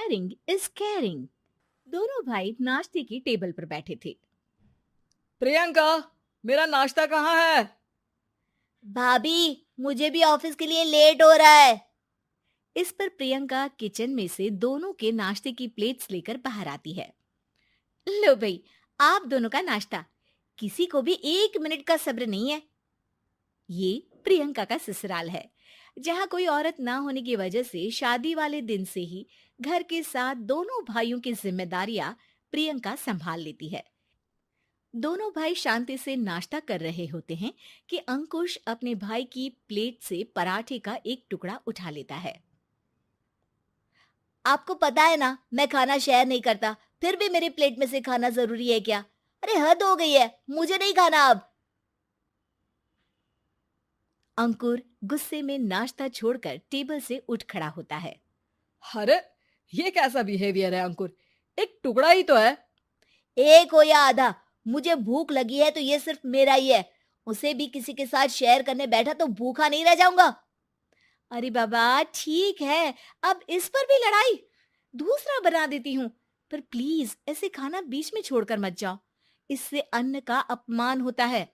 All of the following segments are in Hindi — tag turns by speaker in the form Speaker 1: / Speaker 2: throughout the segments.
Speaker 1: Sharing is caring. दोनों भाई नाश्ते की टेबल पर बैठे थे।
Speaker 2: प्रियंका, मेरा नाश्ता कहाँ है?
Speaker 3: भाभी, मुझे भी ऑफिस के लिए लेट हो रहा है।
Speaker 1: इस पर प्रियंका किचन में से दोनों के नाश्ते की प्लेट्स लेकर बाहर आती है। लो भाई, आप दोनों का नाश्ता। किसी को भी 1 मिनट का सब्र नहीं है। ये प्रियंका का ससुराल है, जहाँ कोई औरत ना होने की वजह से शादी वाले दिन से ही घर के साथ दोनों भाइयों की जिम्मेदारियां प्रियंका संभाल लेती है। दोनों भाई शांति से नाश्ता कर रहे होते हैं कि अंकुश अपने भाई की प्लेट से पराठे का एक टुकड़ा उठा लेता है।
Speaker 3: आपको पता है ना, मैं खाना शेयर नहीं करता, फिर भी मेरी प्लेट में से खाना जरूरी है क्या? अरे हद हो गई है, मुझे नहीं खाना अब।
Speaker 1: अंकुर गुस्से में नाश्ता छोड़कर टेबल से उठ खड़ा होता है।
Speaker 2: अरे, ये कैसा बिहेवियर है अंकुर? एक टुकड़ा ही तो है।
Speaker 3: एक हो या आधा, मुझे भूख लगी है तो ये सिर्फ मेरा ही है। उसे भी किसी के साथ शेयर करने बैठा तो भूखा नहीं रह जाऊंगा।
Speaker 1: अरे बाबा ठीक है, अब इस पर भी लड़ाई। दूसरा बना देती हूँ, पर प्लीज ऐसे खाना बीच में छोड़कर मत जाओ। इससे अन्न का अपमान होता है।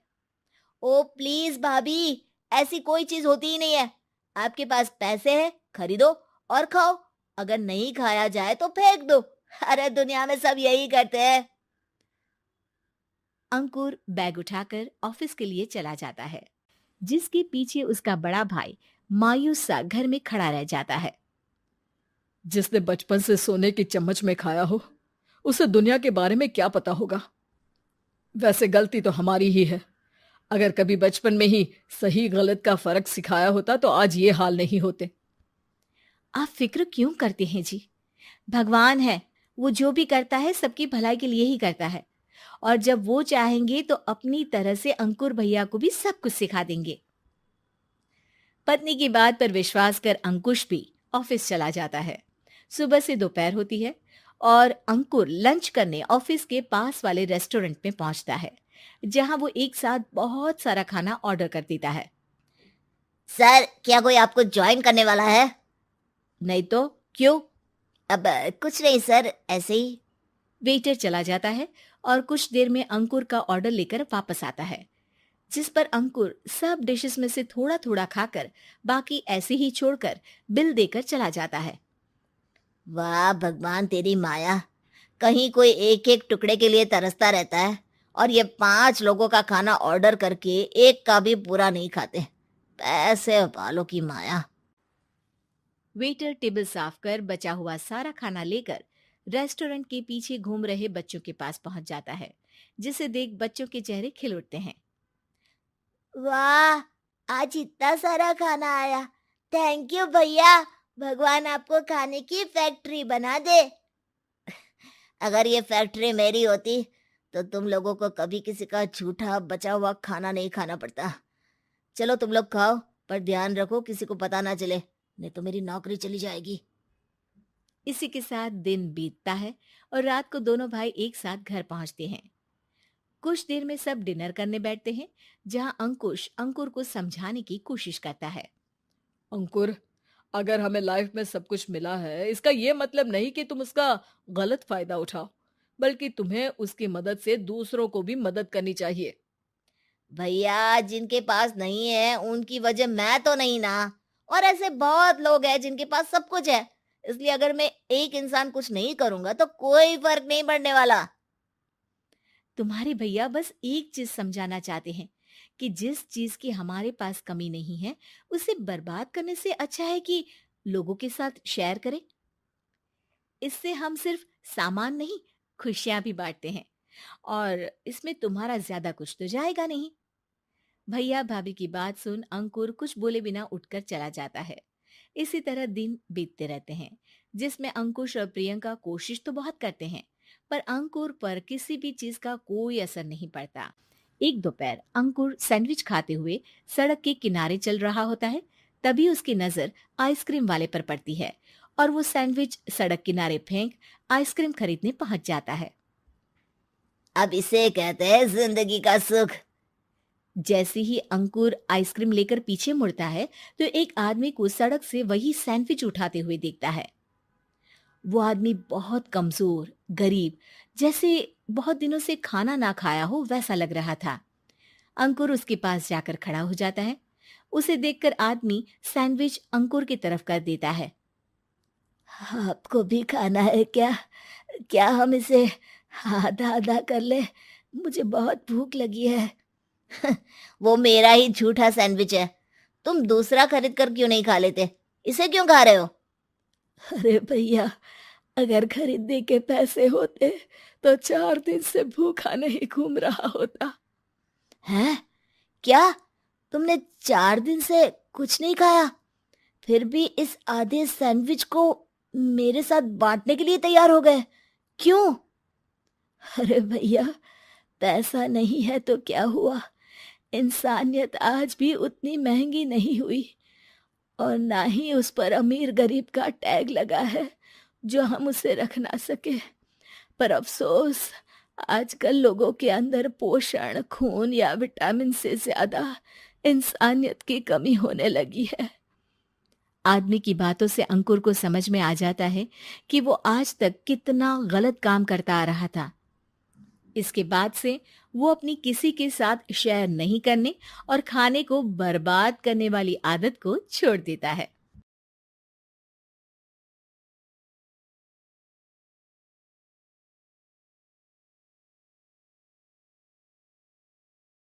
Speaker 3: ओ प्लीज भाभी, ऐसी कोई चीज होती ही नहीं है। आपके पास पैसे हैं, खरीदो और खाओ। अगर नहीं खाया जाए तो फेंक दो। अरे दुनिया में सब यही करते हैं।
Speaker 1: अंकुर बैग उठाकर ऑफिस के लिए चला जाता है, जिसके पीछे उसका बड़ा भाई मायूस सा घर में खड़ा रह जाता है।
Speaker 2: जिसने बचपन से सोने की चम्मच में खाया हो, उसे दुनिया के बारे में क्या पता होगा। वैसे गलती तो हमारी ही है। अगर कभी बचपन में ही सही गलत का फर्क सिखाया होता तो आज ये हाल नहीं होते।
Speaker 1: आप फिक्र क्यों करते हैं जी? भगवान है, वो जो भी करता है सबकी भलाई के लिए ही करता है। और जब वो चाहेंगे तो अपनी तरह से अंकुर भैया को भी सब कुछ सिखा देंगे। पत्नी की बात पर विश्वास कर अंकुश भी ऑफिस चला जाता है। सुबह से दोपहर होती है और अंकुर लंच करने ऑफिस के पास वाले रेस्टोरेंट में पहुंचता है, जहां वो एक साथ बहुत सारा खाना ऑर्डर कर देता है।
Speaker 3: सर, क्या कोई आपको ज्वाइन करने वाला है?
Speaker 1: नहीं तो क्यों?
Speaker 3: अब कुछ नहीं सर, ऐसे ही।
Speaker 1: वेटर चला जाता है और कुछ देर में अंकुर का ऑर्डर लेकर वापस आता है, जिस पर अंकुर सब डिशेस में से थोड़ा थोड़ा खाकर बाकी ऐसे ही छोड़कर बिल देकर चला जाता है।
Speaker 3: वाह भगवान, तेरी माया। कहीं कोई एक एक टुकड़े के लिए तरसता रहता है और ये 5 लोगों का खाना ऑर्डर करके एक का भी पूरा नहीं खाते। पैसे वालों की माया।
Speaker 1: वेटर टेबल साफ कर बचा हुआ सारा खाना लेकर रेस्टोरेंट के पीछे घूम रहे बच्चों के पास पहुंच जाता है, जिसे देख बच्चों के चेहरे खिल उठते हैं।
Speaker 3: वाह, आज इतना सारा खाना आया। थैंक यू भैया। भगवान आपको खाने की फैक्ट्री बना दे। अगर ये फैक्ट्री मेरी होती तो तुम लोगों को कभी किसी का झूठा बचा हुआ खाना नहीं खाना पड़ता। चलो तुम लोग खाओ, पर ध्यान रखो किसी को पता ना चले, नहीं तो मेरी नौकरी चली जाएगी।
Speaker 1: इसी के साथ दिन बीतता है और रात को दोनों भाई एक साथ घर पहुंचते हैं। कुछ देर में सब डिनर करने बैठते हैं, जहां अंकुश अंकुर को समझाने की कोशिश करता है।
Speaker 2: अंकुर, अगर हमें लाइफ में सब कुछ मिला है, इसका ये मतलब नहीं कि तुम उसका गलत फायदा उठाओ, बल्कि तुम्हें उसकी मदद से दूसरों को भी मदद करनी चाहिए।
Speaker 3: भैया, जिनके पास नहीं है उनकी वजह मैं तो नहीं ना। और ऐसे बहुत लोग हैं जिनके पास सब कुछ है। इसलिए अगर मैं एक इंसान कुछ नहीं करूंगा तो कोई फर्क नहीं पड़ने वाला।
Speaker 1: तुम्हारे भैया बस एक चीज समझाना चाहते हैं कि जिस चीज की हमारे पास कमी नहीं है, उसे बर्बाद करने से अच्छा है कि लोगों के साथ शेयर करें। इससे हम सिर्फ सामान नहीं, खुशियां भी बांटते हैं, और इसमें तुम्हारा ज्यादा कुछ तो जाएगा नहीं। भैया भाभी की बात सुन अंकुर कुछ बोले बिना उठकर चला जाता है। इसी तरह दिन बीतते रहते हैं, जिसमें अंकुश और प्रियंका कोशिश तो बहुत करते हैं, पर अंकुर पर किसी भी चीज का कोई असर नहीं पड़ता। एक दोपहर अंकुर सैंडविच खाते हुए सड़क के किनारे चल रहा होता है। तभी उसकी नजर आइसक्रीम वाले पर पड़ती है और वो सैंडविच सड़क किनारे फेंक आइसक्रीम खरीदने पहुंच जाता है।
Speaker 3: अब इसे कहते हैं जिंदगी का सुख।
Speaker 1: जैसे ही अंकुर आइसक्रीम लेकर पीछे मुड़ता है तो एक आदमी को सड़क से वही सैंडविच उठाते हुए देखता है। वो आदमी बहुत कमजोर, गरीब, जैसे बहुत दिनों से खाना ना खाया हो वैसा लग रहा था। अंकुर उसके पास जाकर खड़ा हो जाता है। उसे देखकर आदमी सैंडविच अंकुर की तरफ कर देता है।
Speaker 3: आपको भी खाना है क्या? क्या हम इसे आधा आधा कर ले? मुझे बहुत भूख लगी है। वो मेरा ही झूठा सैंडविच है। तुम दूसरा खरीद कर क्यों नहीं खा लेते? इसे क्यों खा रहे हो?
Speaker 2: अरे भैया, अगर खरीदने के पैसे होते तो 4 दिन से भूखा नहीं घूम रहा होता।
Speaker 3: हैं? क्या? तुमने 4 दिन से कुछ नहीं खाया, फिर भी इस आधे सैंडविच को मेरे साथ बांटने के लिए तैयार हो गए? क्यों?
Speaker 2: अरे भैया, पैसा नहीं है तो क्या हुआ, इंसानियत आज भी उतनी महंगी नहीं हुई, और ना ही उस पर अमीर गरीब का टैग लगा है जो हम उसे रख ना सके। पर अफसोस, आजकल लोगों के अंदर पोषण, खून या विटामिन से ज्यादा इंसानियत की कमी होने लगी है।
Speaker 1: आदमी की बातों से अंकुर को समझ में आ जाता है कि वो आज तक कितना गलत काम करता आ रहा था। इसके बाद से वो अपनी किसी के साथ शेयर नहीं करने और खाने को बर्बाद करने वाली आदत को छोड़ देता है।